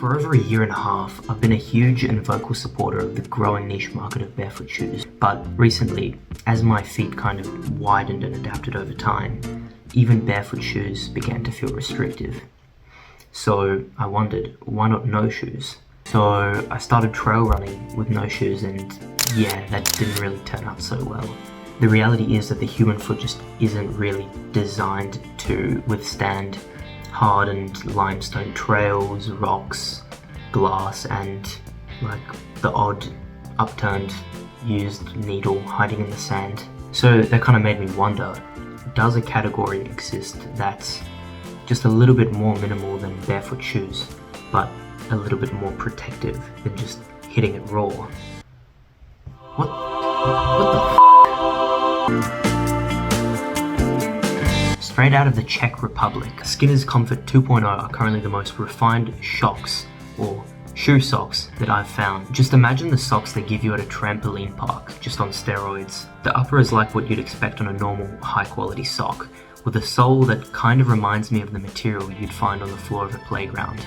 For over a year and a half, I've been a huge and vocal supporter of the growing niche market of barefoot shoes, but recently, as my feet kind of widened and adapted over time, even barefoot shoes began to feel restrictive. So I wondered, why not no shoes? So I started trail running with no shoes, and yeah, that didn't really turn out so well. The reality is that the human foot just isn't really designed to withstand hardened limestone trails, rocks, glass, and like the odd upturned used needle hiding in the sand. So that kind of made me wonder, does a category exist that's just a little bit more minimal than barefoot shoes, but a little bit more protective than just hitting it raw? What the f***? Straight out of the Czech Republic, Skinner's Comfort 2.0 are currently the most refined shocks, or shoe socks, that I've found. Just imagine the socks they give you at a trampoline park, just on steroids. The upper is like what you'd expect on a normal, high-quality sock, with a sole that kind of reminds me of the material you'd find on the floor of a playground.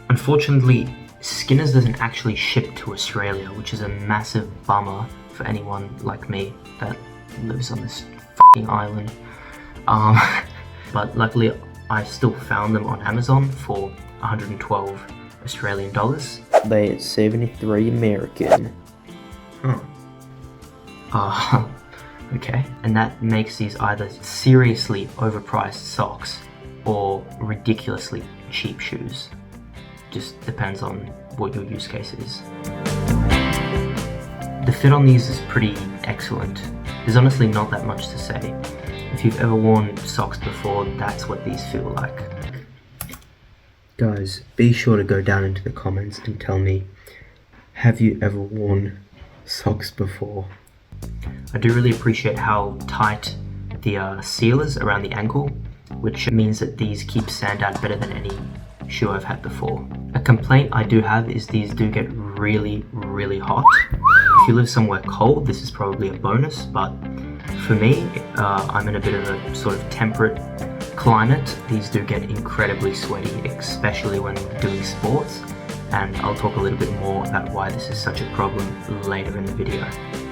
Unfortunately, Skinner's doesn't actually ship to Australia, which is a massive bummer for anyone like me that lives on this f***ing island. But luckily I still found them on Amazon for 112 Australian dollars. They at 73 American. Okay. And that makes these either seriously overpriced socks or ridiculously cheap shoes. Just depends on what your use case is. The fit on these is pretty excellent. There's honestly not that much to say. If you've ever worn socks before, that's what these feel like. Guys, be sure to go down into the comments and tell me, have you ever worn socks before? I do really appreciate how tight the seal is around the ankle, which means that these keep sand out better than any shoe I've had before. A complaint I do have is these do get really, really hot. If you live somewhere cold, this is probably a bonus, but for me, I'm in a bit of a sort of temperate climate. These do get incredibly sweaty, especially when doing sports, and I'll talk a little bit more about why this is such a problem later in the video.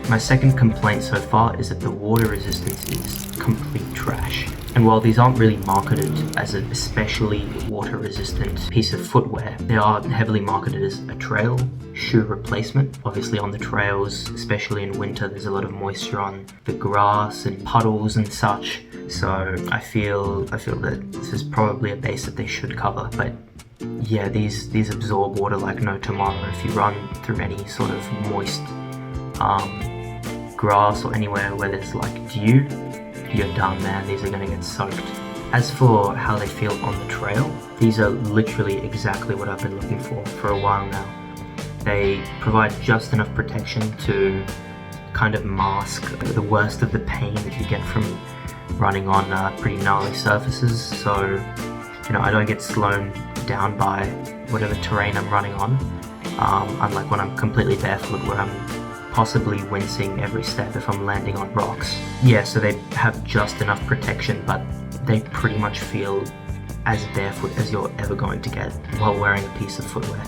My second complaint so far is that the water resistance is complete trash. And while these aren't really marketed as an especially water resistant piece of footwear, they are heavily marketed as a trail shoe replacement. Obviously on the trails, especially in winter, there's a lot of moisture on the grass and puddles and such. So I feel that this is probably a base that they should cover. But yeah, these absorb water like no tomorrow. If you run through any sort of moist grass or anywhere where there's like dew, you're done, man. These are going to get soaked. As for how they feel on the trail, these are literally exactly what I've been looking for a while now. They provide just enough protection to kind of mask the worst of the pain that you get from running on pretty gnarly surfaces. So, you know, I don't get slowed down by whatever terrain I'm running on, unlike when I'm completely barefoot, where I'm possibly wincing every step if I'm landing on rocks. Yeah, so they have just enough protection, but they pretty much feel as barefoot as you're ever going to get while wearing a piece of footwear.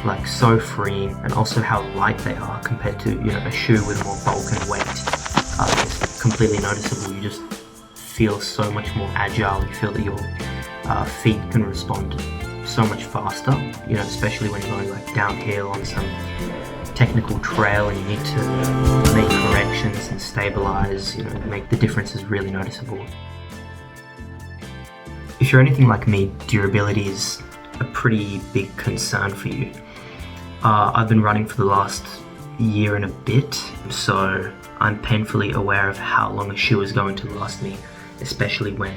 Like, so freeing, and also how light they are compared to, you know, a shoe with more bulk and weight. It's completely noticeable. You just feel so much more agile. You feel that your feet can respond so much faster, you know, especially when you're going like downhill on some technical trail and you need to make corrections and stabilize, you know, make the differences really noticeable. If you're anything like me, durability is a pretty big concern for you. I've been running for the last year and a bit, so I'm painfully aware of how long a shoe is going to last me, especially when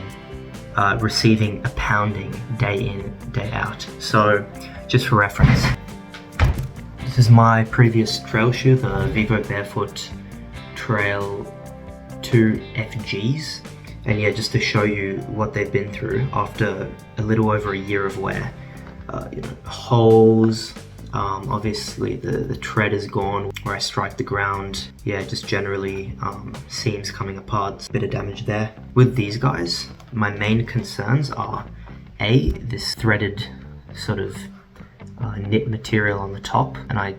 receiving a pounding day in, day out. So just for reference, this is my previous trail shoe, the Vivo Barefoot Trail 2 FGs. And yeah, just to show you what they've been through after a little over a year of wear. You know, holes, obviously the tread is gone where I strike the ground. Yeah, just generally seams coming apart, a bit of damage there. With these guys, my main concerns are A, this threaded sort of knit material on the top, and I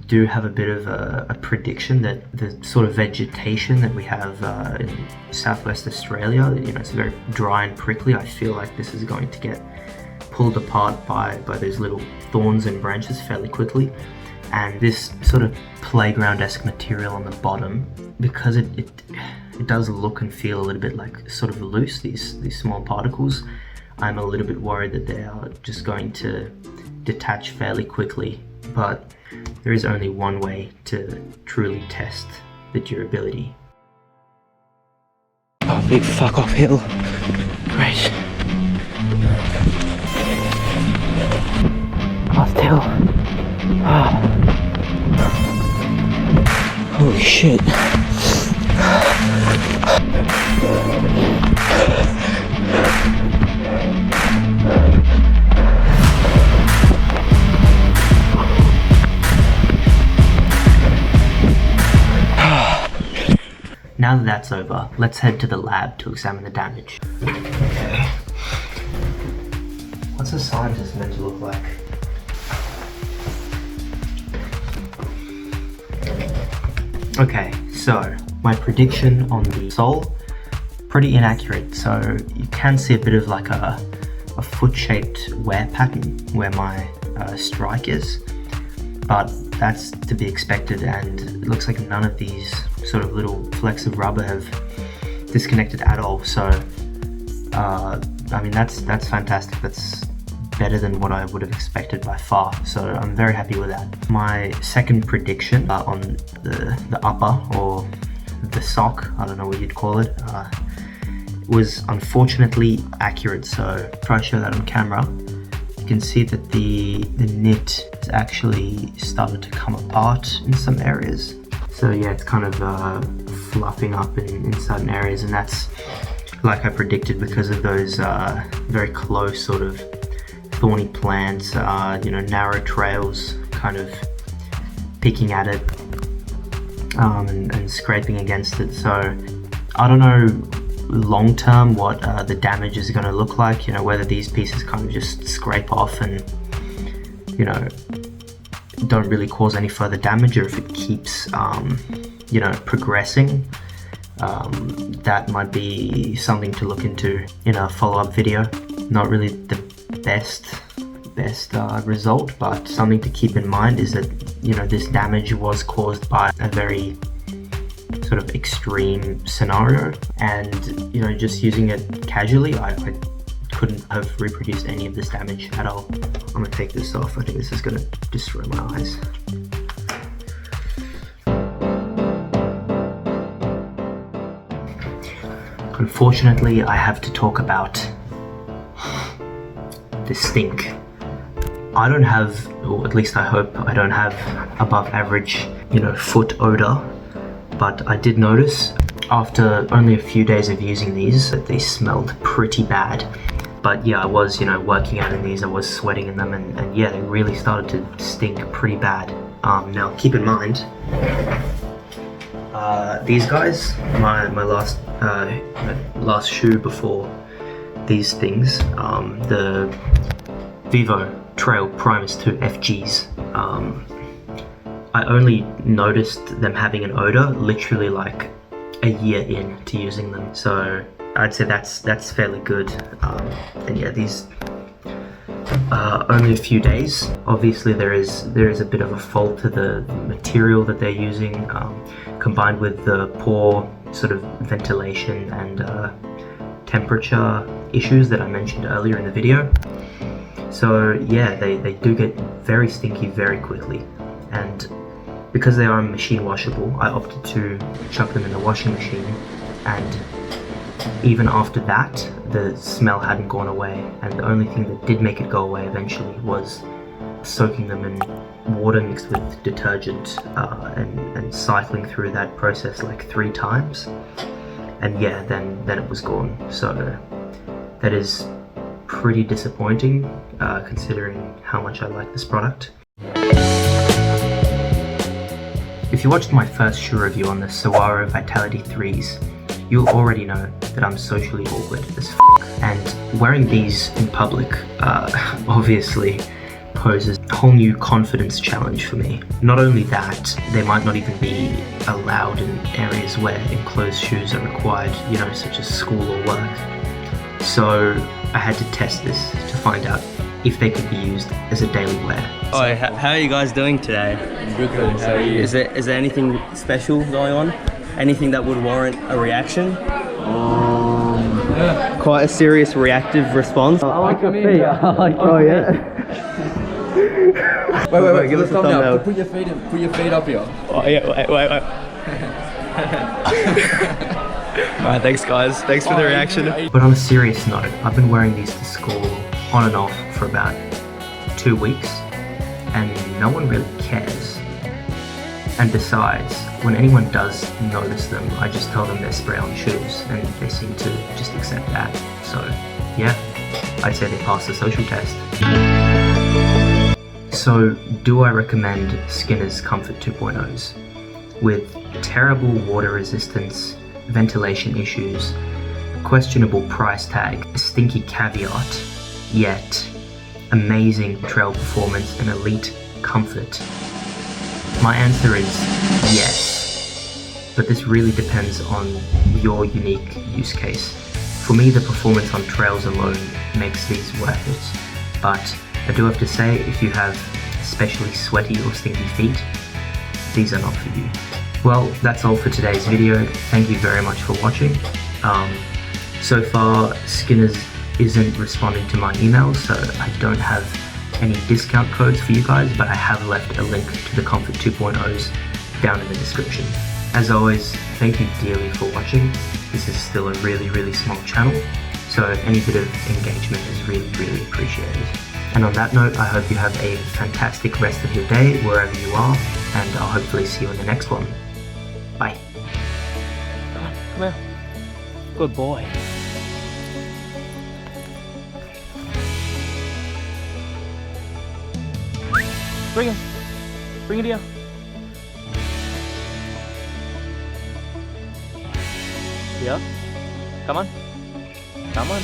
do have a bit of a prediction that the sort of vegetation that we have in Southwest Australia, you know, it's very dry and prickly. I feel like this is going to get pulled apart by those little thorns and branches fairly quickly. And this sort of playground-esque material on the bottom, because it does look and feel a little bit like sort of loose, these small particles, I'm a little bit worried that they are just going to detach fairly quickly. But there is only one way to truly test the durability. Oh, big fuck off hill. Great. Last hill. Holy shit. Now that that's over, let's head to the lab to examine the damage. Okay. What's a scientist meant to look like? Okay, so my prediction on the sole, pretty inaccurate. So you can see a bit of like a foot-shaped wear pattern where my strike is, but that's to be expected, and it looks like none of these sort of little flecks of rubber have disconnected at all. So I mean, that's fantastic. That's better than what I would have expected by far, so I'm very happy with that. My second prediction on the upper, or the sock, I don't know what you'd call it, was unfortunately accurate. So try to show that on camera. You can see that the knit has actually started to come apart in some areas. So yeah, it's kind of fluffing up in certain areas, and that's like I predicted because of those very close sort of thorny plants, you know, narrow trails kind of picking at it and scraping against it. So I don't know long term what the damage is going to look like, you know, whether these pieces kind of just scrape off and, you know, don't really cause any further damage, or if it keeps you know, progressing. That might be something to look into in a follow-up video. Not really the best result, but something to keep in mind is that, you know, this damage was caused by a very sort of extreme scenario, and, you know, just using it casually, I couldn't have reproduced any of this damage at all. I'm gonna take this off. I think this is gonna destroy my eyes. Unfortunately, I have to talk about the stink. I don't have, or at least I hope I don't have, above average, you know, foot odor, but I did notice after only a few days of using these that they smelled pretty bad. But yeah, I was, you know, working out in these, I was sweating in them, and yeah, they really started to stink pretty bad. Now keep in mind, these guys, my last shoe before these things, the Vivo Trail Primus 2 FGs, I only noticed them having an odor literally like a year into using them, so I'd say that's fairly good. And yeah, these only a few days. Obviously there is a bit of a fault to the material that they're using, combined with the poor sort of ventilation and temperature issues that I mentioned earlier in the video. So yeah, they do get very stinky very quickly, and because they are machine washable, I opted to chuck them in the washing machine, and even after that, the smell hadn't gone away, and the only thing that did make it go away eventually was soaking them in water mixed with detergent and cycling through that process like 3 times, and yeah, then it was gone. So that is pretty disappointing, considering how much I like this product. If you watched my first shoe review on the Sowaro Vitality 3s, you'll already know that I'm socially awkward as f***, and wearing these in public obviously poses a whole new confidence challenge for me. Not only that, they might not even be allowed in areas where enclosed shoes are required, you know, such as school or work. So I had to test this to find out if they could be used as a daily wear. Oh, how are you guys doing today? Good, thanks. How are you? Is there anything special going on? Anything that would warrant a reaction? Quite a serious reactive response. I like your feet. I like your Wait, give us a thumbnail. Put your feet up here. Oh yeah, wait. Alright, thanks guys. Thanks for the reaction. But on a serious note, I've been wearing these to school on and off for about 2 weeks, and no one really cares. And besides, when anyone does notice them, I just tell them they're spray-on shoes, and they seem to just accept that. So yeah, I'd say they passed the social test. So do I recommend Skinner's Comfort 2.0s? With terrible water resistance, ventilation issues, questionable price tag, a stinky caveat, yet amazing trail performance and elite comfort? My answer is yes, but this really depends on your unique use case. For me, the performance on trails alone makes these worth it, but I do have to say, if you have especially sweaty or stinky feet, these are not for you. Well, that's all for today's video. Thank you very much for watching. So far, Skinner's isn't responding to my emails, so I don't have any discount codes for you guys, but I have left a link to the Comfort 2.0s down in the description. As always, thank you dearly for watching. This is still a really small channel, so any bit of engagement is really appreciated. And on that note, I hope you have a fantastic rest of your day wherever you are, and I'll hopefully see you in the next one. Bye. Come here. Good boy. Bring him. Bring it here. Yeah. Come on. Come on.